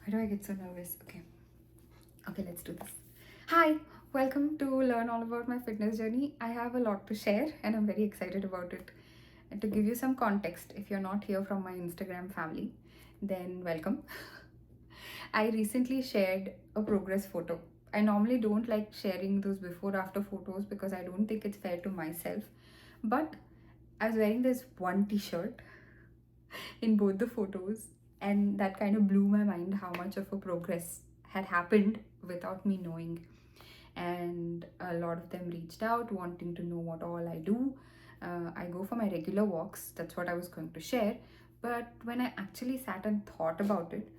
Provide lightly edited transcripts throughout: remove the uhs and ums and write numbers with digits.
Why do I get so nervous? Okay, let's do this. Hi, welcome to learn all about my fitness journey. I have a lot to share and I'm very excited about it. And to give you some context, if you're not here from my Instagram family, then welcome. I recently shared a progress photo. I normally don't like sharing those before after photos because I don't think it's fair to myself. But I was wearing this one t-shirt in both the photos, and that kind of blew my mind how much of a progress had happened without me knowing. And a lot of them reached out wanting to know what all I do. I go for my regular walks, that's what I was going to share. But when I actually sat and thought about it,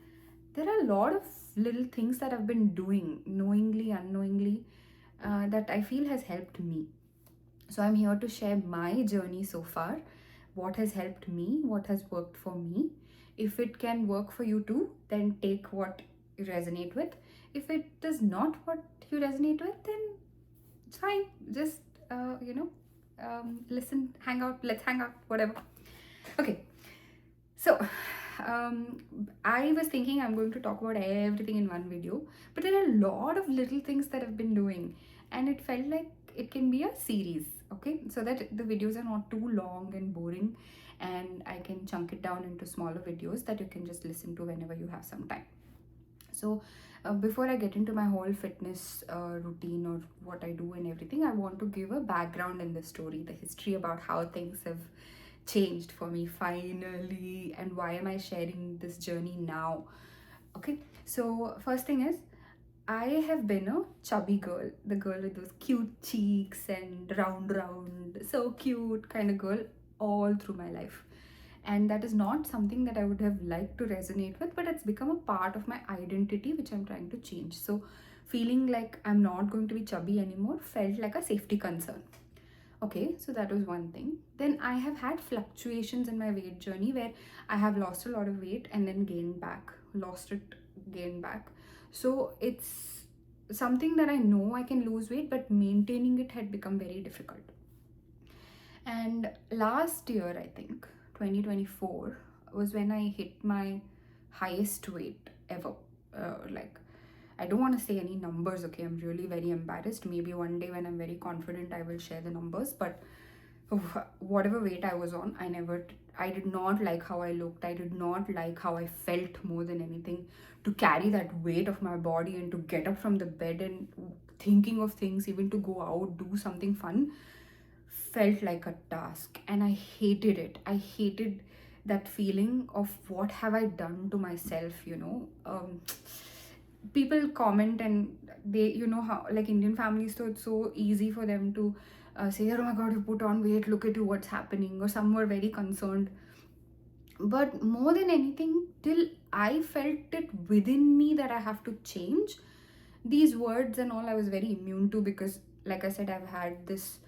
there are a lot of little things that I've been doing knowingly, unknowingly, that I feel has helped me. So I'm here to share my journey so far, what has helped me, what has worked for me. If it can work for you too, then take what you resonate with. If it does not what you resonate with, then it's fine. Just listen, hang out, let's hang out, whatever. Okay, so I was thinking I'm going to talk about everything in one video, but there are a lot of little things that I've been doing, and it felt like it can be a series, okay? So that the videos are not too long and boring, and I can chunk it down into smaller videos that you can just listen to whenever you have some time. So before I get into my whole fitness routine or what I do and everything, I want to give a background in the story, the history about how things have changed for me finally, and why am I sharing this journey now. Okay, so first thing is, I have been a chubby girl, the girl with those cute cheeks and round, so cute kind of girl all through my life. And that is not something that I would have liked to resonate with, but it's become a part of my identity, which I'm trying to change. So feeling like I'm not going to be chubby anymore felt like a safety concern. Okay, so that was one thing. Then I have had fluctuations in my weight journey where I have lost a lot of weight and then gained back, lost it, gained back. So it's something that I know I can lose weight, but maintaining it had become very difficult. And last year, I think 2024 was when I hit my highest weight ever. Like, I don't want to say any numbers, okay? I'm really very embarrassed. Maybe one day when I'm very confident, I will share the numbers. But whatever weight I was on, I did not like how I looked. I did not like how I felt more than anything. To carry that weight of my body and to get up from the bed and thinking of things, even to go out, do something fun, felt like a task, and I hated it. I hated that feeling of what have I done to myself. People comment and they, how like Indian families, so it's so easy for them to say, oh my god, you put on weight, look at you, what's happening, or some were very concerned. But more than anything, till I felt it within me that I have to change, these words and all I was very immune to, because like I said, I've had this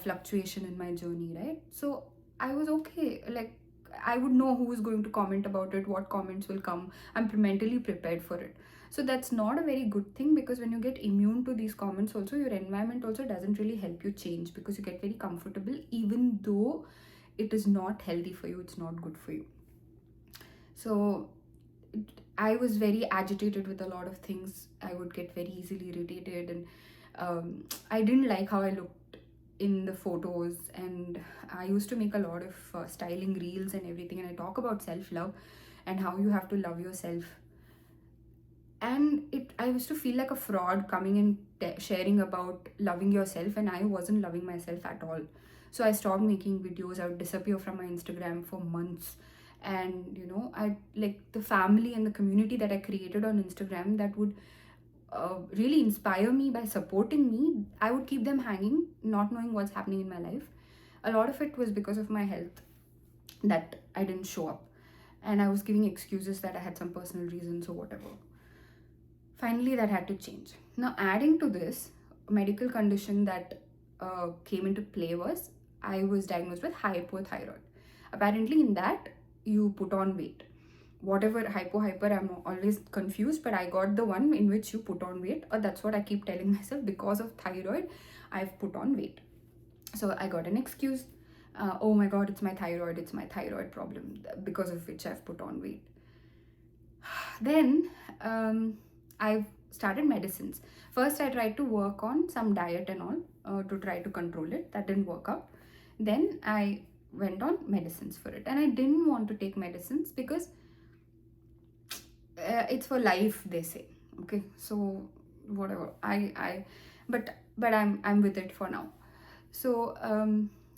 fluctuation in my journey, right? So I was okay. Like, I would know who is going to comment about it, what comments will come. I'm mentally prepared for it. So that's not a very good thing, because when you get immune to these comments also, your environment also doesn't really help you change, because you get very comfortable even though it is not healthy for you, it's not good for you. So I was very agitated with a lot of things. I would get very easily irritated, and I didn't like how I looked in the photos. And I used to make a lot of styling reels and everything, and I talk about self-love and how you have to love yourself. And I used to feel like a fraud coming and sharing about loving yourself, and I wasn't loving myself at all. So I stopped making videos. I would disappear from my Instagram for months. And I like the family and the community that I created on Instagram that would really inspire me by supporting me, I would keep them hanging, not knowing what's happening in my life. A lot of it was because of my health that I didn't show up, and I was giving excuses that I had some personal reasons or whatever. Finally, that had to change. Now, adding to this, a medical condition that came into play was I was diagnosed with hypothyroid. Apparently, in that, you put on weight. Whatever hypo, I'm always confused, but I got the one in which you put on weight, or that's what I keep telling myself. Because of thyroid, I've put on weight. So I got an excuse. Oh my god, it's my thyroid problem, because of which I've put on weight. Then I've started medicines. First, I tried to work on some diet and all to try to control it. That didn't work out. Then I went on medicines for it, and I didn't want to take medicines because it's for life, they say. Okay, so whatever. But I'm with it for now. So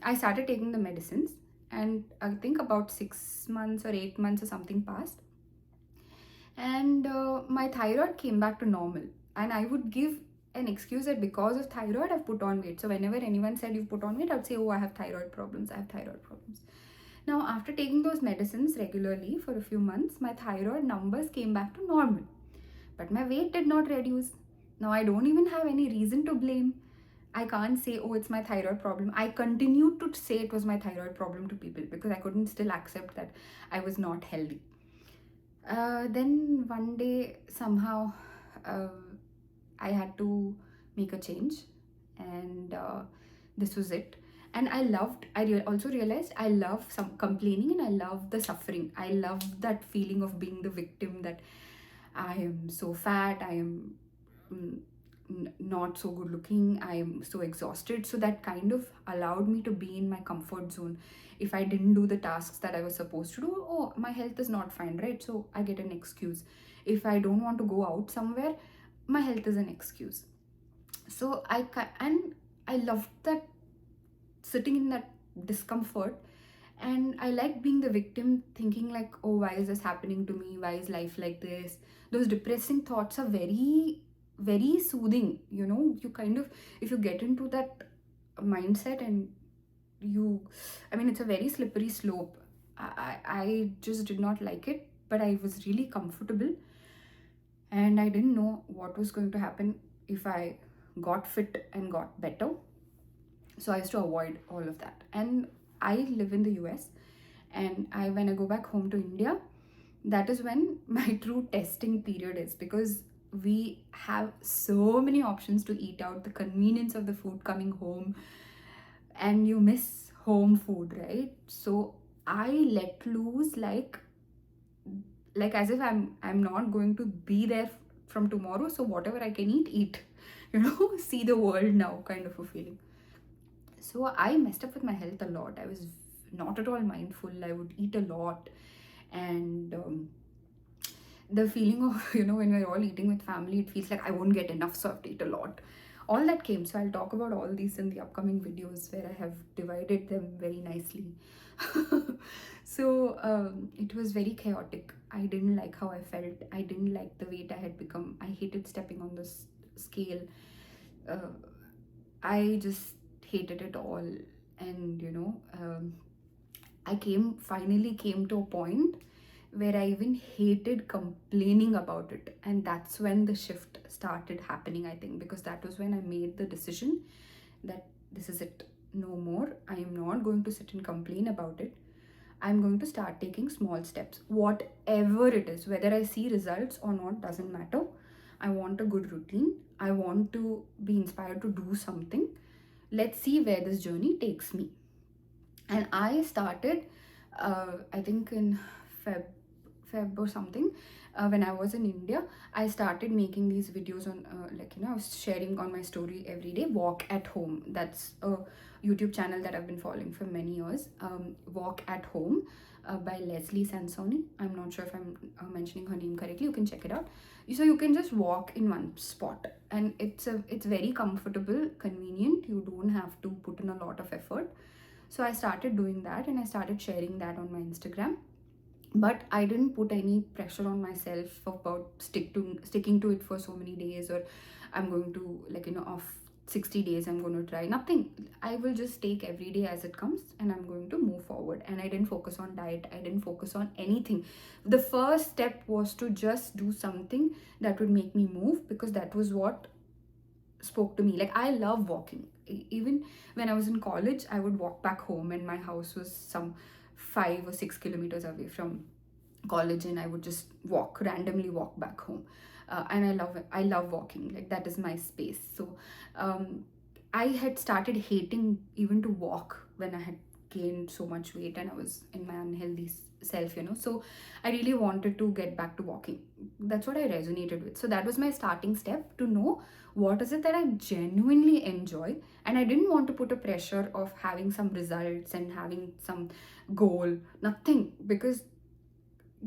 I started taking the medicines, and I think about 6 months or 8 months or something passed, and my thyroid came back to normal. And I would give an excuse that because of thyroid I've put on weight. So whenever anyone said you've put on weight, I would say, oh, I have thyroid problems, I have thyroid problems. Now, after taking those medicines regularly for a few months, my thyroid numbers came back to normal, but my weight did not reduce. Now I don't even have any reason to blame. I can't say, oh, it's my thyroid problem. I continued to say it was my thyroid problem to people because I couldn't still accept that I was not healthy. Then one day, somehow, uh, I had to make a change, and this was it. And also realized I love some complaining, and I love the suffering. I love that feeling of being the victim, that I am so fat, I am mm, not so good looking, I am so exhausted. So that kind of allowed me to be in my comfort zone. If I didn't do the tasks that I was supposed to do, oh, my health is not fine, right? So I get an excuse. If I don't want to go out somewhere, my health is an excuse. So and I loved that, sitting in that discomfort. And I like being the victim, thinking like, oh, why is this happening to me, why is life like this? Those depressing thoughts are very, very soothing. You kind of, if you get into that mindset, and it's a very slippery slope. I just did not like it, but I was really comfortable, and I didn't know what was going to happen if I got fit and got better. So I used to avoid all of that. And I live in the US, and when I go back home to India, that is when my true testing period is, because we have so many options to eat out, the convenience of the food coming home, and you miss home food, right? So I let loose, like as if I'm not going to be there from tomorrow, so whatever I can eat see the world now, kind of a feeling. So I messed up with my health a lot. I was not at all mindful. I would eat a lot, and the feeling of when we're all eating with family, it feels like I won't get enough, so I have to eat a lot. All that came. So I'll talk about all these in the upcoming videos, where I have divided them very nicely. So it was very chaotic. I didn't like how I felt. I didn't like the weight I had become. I hated stepping on the scale. I just hated it all. And I finally came to a point where I even hated complaining about it. And that's when the shift started happening, I think, because that was when I made the decision that this is it, no more. I am not going to sit and complain about it. I'm going to start taking small steps, whatever it is. Whether I see results or not doesn't matter. I want a good routine. I want to be inspired to do something. Let's see where this journey takes me. And I started, I think in Feb or something, when I was in India. I started making these videos on, I was sharing on my story every day, Walk at Home. That's a YouTube channel that I've been following for many years. Walk at Home by Leslie Sansoni. I'm not sure if I'm mentioning her name correctly. You can check it out. So you can just walk in one spot, and it's very comfortable, convenient. You don't have to put in a lot of effort. So I started doing that, and I started sharing that on my Instagram. But I didn't put any pressure on myself about sticking to it for so many days, or I'm going to off 60 days I'm going to try. Nothing. I will just take every day as it comes, and I'm going to move forward. And I didn't focus on diet. I didn't focus on anything. The first step was to just do something that would make me move, because that was what spoke to me. Like, I love walking. Even when I was in college, I would walk back home, and my house was some 5 or 6 kilometers away from college, and I would just randomly walk back home. And I love it. I love walking. Like, that is my space. So I had started hating even to walk when I had gained so much weight and I was in my unhealthy self, you know. So I really wanted to get back to walking. That's what I resonated with. So that was my starting step, to know what is it that I genuinely enjoy. And I didn't want to put a pressure of having some results and having some goal, nothing, because,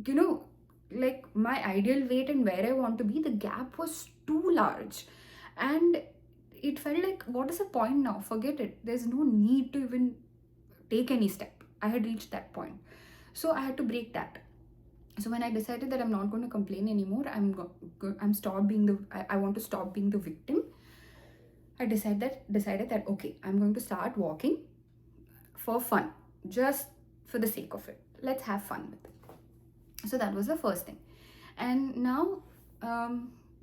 you know, like my ideal weight and where I want to be, the gap was too large. And it felt like, what is the point now? Forget it. There's no need to even take any step. I had reached that point. So I had to break that. So when I decided that I'm not going to complain anymore, I'm stop being the I want to stop being the victim. I decided that okay, I'm going to start walking for fun, just for the sake of it. Let's have fun with it. So that was the first thing. And now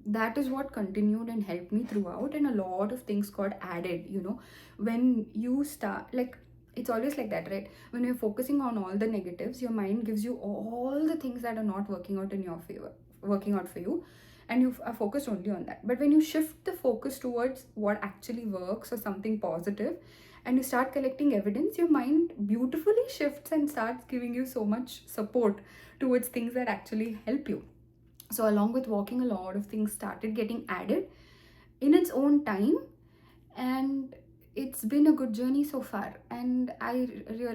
that is what continued and helped me throughout, and a lot of things got added, you know. When you start, like, it's always like that, right? When you're focusing on all the negatives, your mind gives you all the things that are not working out in your favor, working out for you, and you are focused only on that. But when you shift the focus towards what actually works or something positive, and you start collecting evidence, your mind beautifully shifts and starts giving you so much support towards things that actually help you. So along with walking, a lot of things started getting added in its own time, and it's been a good journey so far. And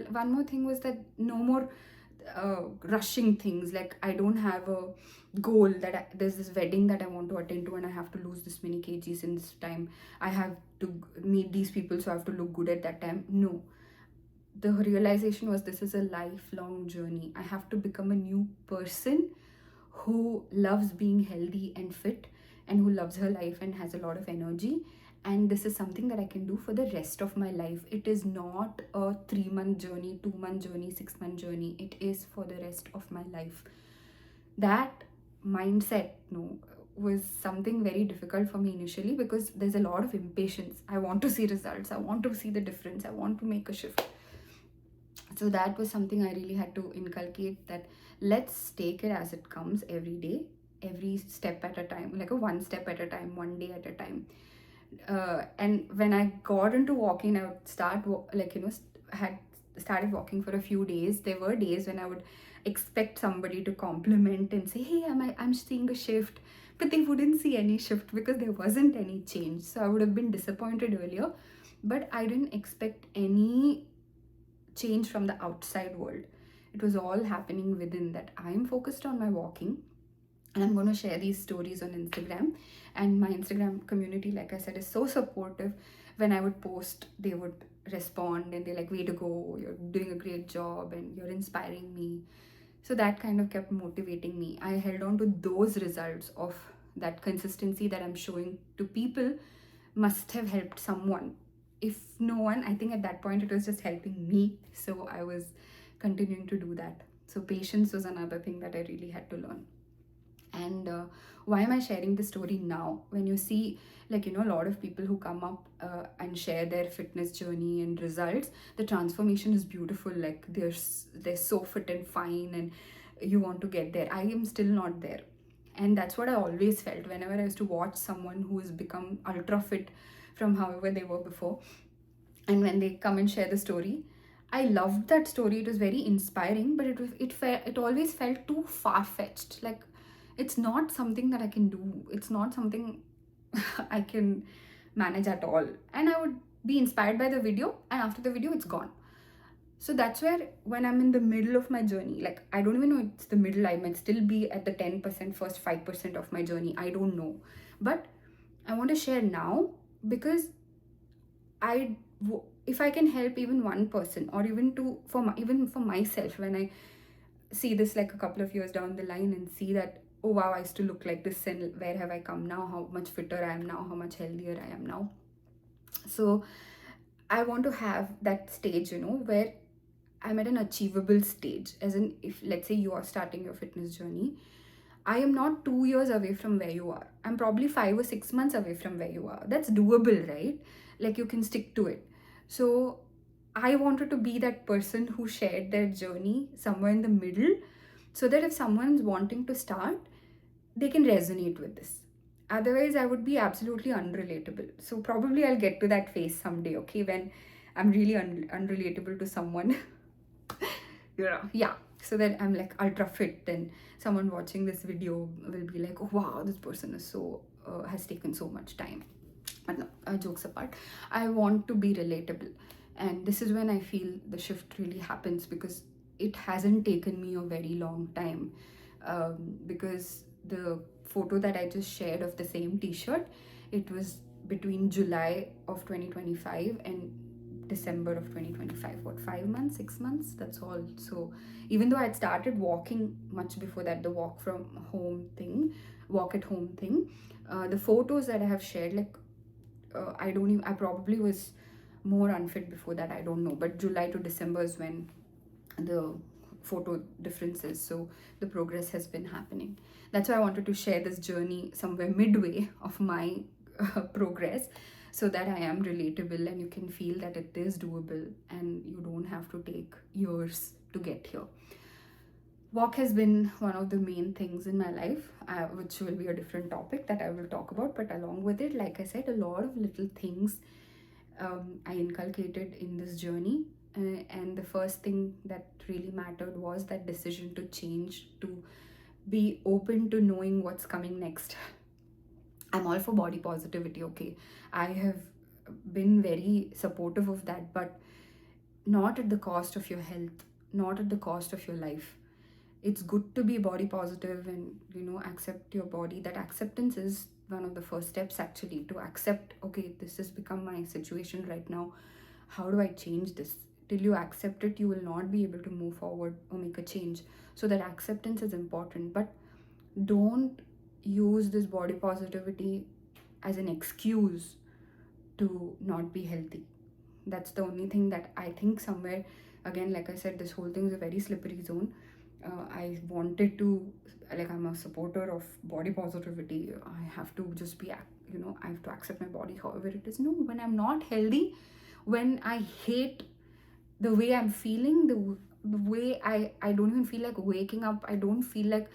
one more thing was that no more rushing things. Like, I don't have a goal that there's this wedding that I want to attend to and I have to lose this many kgs in this time. I have to meet these people, so I have to look good at that time. No, the realization was, this is a lifelong journey. I have to become a new person who loves being healthy and fit, and who loves her life and has a lot of energy. And this is something that I can do for the rest of my life. It is not a 3-month journey, 2-month journey, 6-month journey. It is for the rest of my life. That mindset, no, was something very difficult for me initially, because there's a lot of impatience. I want to see results. I want to see the difference. I want to make a shift. So that was something I really had to inculcate, that let's take it as it comes, every day, every step at a time, like a one step at a time, one day at a time. And when I got into walking, I would start had started walking for a few days. There were days when I would expect somebody to compliment and say, hey, I'm seeing a shift, but they wouldn't see any shift because there wasn't any change. So I would have been disappointed earlier, but I didn't expect any change from the outside world. It was all happening within, that I'm focused on my walking, and I'm going to share these stories on Instagram. And my Instagram community, like I said, is so supportive. When I would post, they would respond and they're like, way to go, you're doing a great job and you're inspiring me. So that kind of kept motivating me. I held on to those results of that consistency that I'm showing to people, must have helped someone. If no one, I think at that point it was just helping me. So I was continuing to do that. So patience was another thing that I really had to learn. And why am I sharing this story now? When you see, like, you know, a lot of people who come up and share their fitness journey and results, the transformation is beautiful. Like, they're so fit and fine, and you want to get there. I am still not there. And that's what I always felt whenever I used to watch someone who has become ultra fit from however they were before. And when they come and share the story, I loved that story. It was very inspiring, but it always felt too far-fetched. Like, it's not something that I can do. It's not something I can manage at all. And I would be inspired by the video, and after the video, it's gone. So that's where, when I'm in the middle of my journey, like, I don't even know it's the middle, I might still be at the 10%, first 5% of my journey. I don't know. But I want to share now, because if I can help even one person, or even even for myself, when I see this like a couple of years down the line and see that, oh wow, I used to look like this, and where have I come now, how much fitter I am now, how much healthier I am now. So I want to have that stage, you know, where I'm at an achievable stage. As in, if let's say you are starting your fitness journey, I am not 2 years away from where you are. I'm probably 5 or 6 months away from where you are. That's doable, right? Like, you can stick to it. So I wanted to be that person who shared their journey somewhere in the middle, so that if someone's wanting to start, they can resonate with this. Otherwise, I would be absolutely unrelatable. So probably I'll get to that phase someday, okay, when I'm really unrelatable to someone. Yeah. so that I'm like ultra fit, then someone watching this video will be like, oh wow, this person is so has taken so much time. But no, jokes apart, I want to be relatable. And this is when I feel the shift really happens, because it hasn't taken me a very long time. Because the photo that I just shared of the same t-shirt, it was between July of 2025 and December of 2025. What, 5 months, 6 months? That's all. So even though I'd started walking much before that, the walk at home thing, the photos that I have shared, like I probably was more unfit before that, I don't know, but July to December is when the photo differences, so the progress has been happening. That's why I wanted to share this journey somewhere midway of my progress, so that I am relatable and you can feel that it is doable and you don't have to take years to get here. Walk has been one of the main things in my life, which will be a different topic that I will talk about. But along with it, like I said, a lot of little things I inculcated in this journey. And the first thing that really mattered was that decision to change, to be open to knowing what's coming next. I'm all for body positivity, okay? I have been very supportive of that, but not at the cost of your health, not at the cost of your life. It's good to be body positive and, accept your body. That acceptance is one of the first steps, actually, to accept, okay, this has become my situation right now. How do I change this? Till you accept it, you will not be able to move forward or make a change. So that acceptance is important, but don't use this body positivity as an excuse to not be healthy. That's the only thing that I think somewhere, again, like I said, this whole thing is a very slippery zone. I wanted to, like, I'm a supporter of body positivity. I have to just be, I have to accept my body however it is. No, when I'm not healthy, when I hate the way I'm feeling, the way I don't even feel like waking up, I don't feel like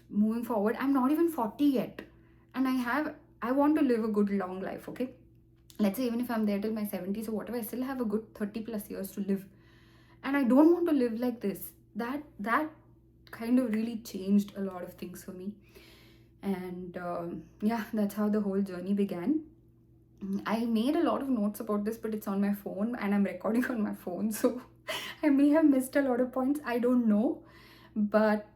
moving forward. I'm not even 40 yet, and I want to live a good long life, okay? Let's say even if I'm there till my 70s or whatever, I still have a good 30 plus years to live, and I don't want to live like this. That kind of really changed a lot of things for me. And yeah, that's how the whole journey began. I made a lot of notes about this, but it's on my phone and I'm recording on my phone, so I may have missed a lot of points, I don't know. But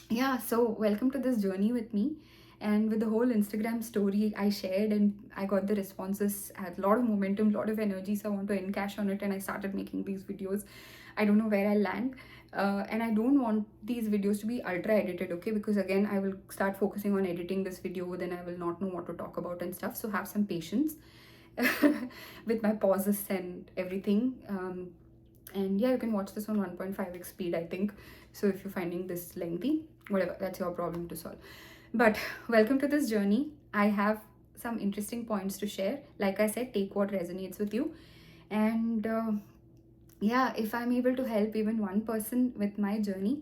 yeah, so welcome to this journey with me. And with the whole Instagram story I shared and I got the responses, I had a lot of momentum, a lot of energy, so I want to encash on it and I started making these videos. I don't know where I'll land. And I don't want these videos to be ultra edited, okay? Because again, I will start focusing on editing this video, then I will not know what to talk about and stuff. So have some patience with my pauses and everything. And yeah, you can watch this on 1.5x speed, I think. So if you're finding this lengthy, whatever, that's your problem to solve. But welcome to this journey. I have some interesting points to share. Like I said, take what resonates with you. And yeah, if I'm able to help even one person with my journey,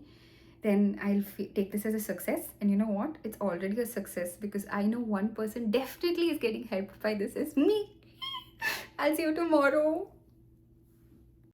then I'll take this as a success. And you know what? It's already a success, because I know one person definitely is getting helped by this. It's me. I'll see you tomorrow.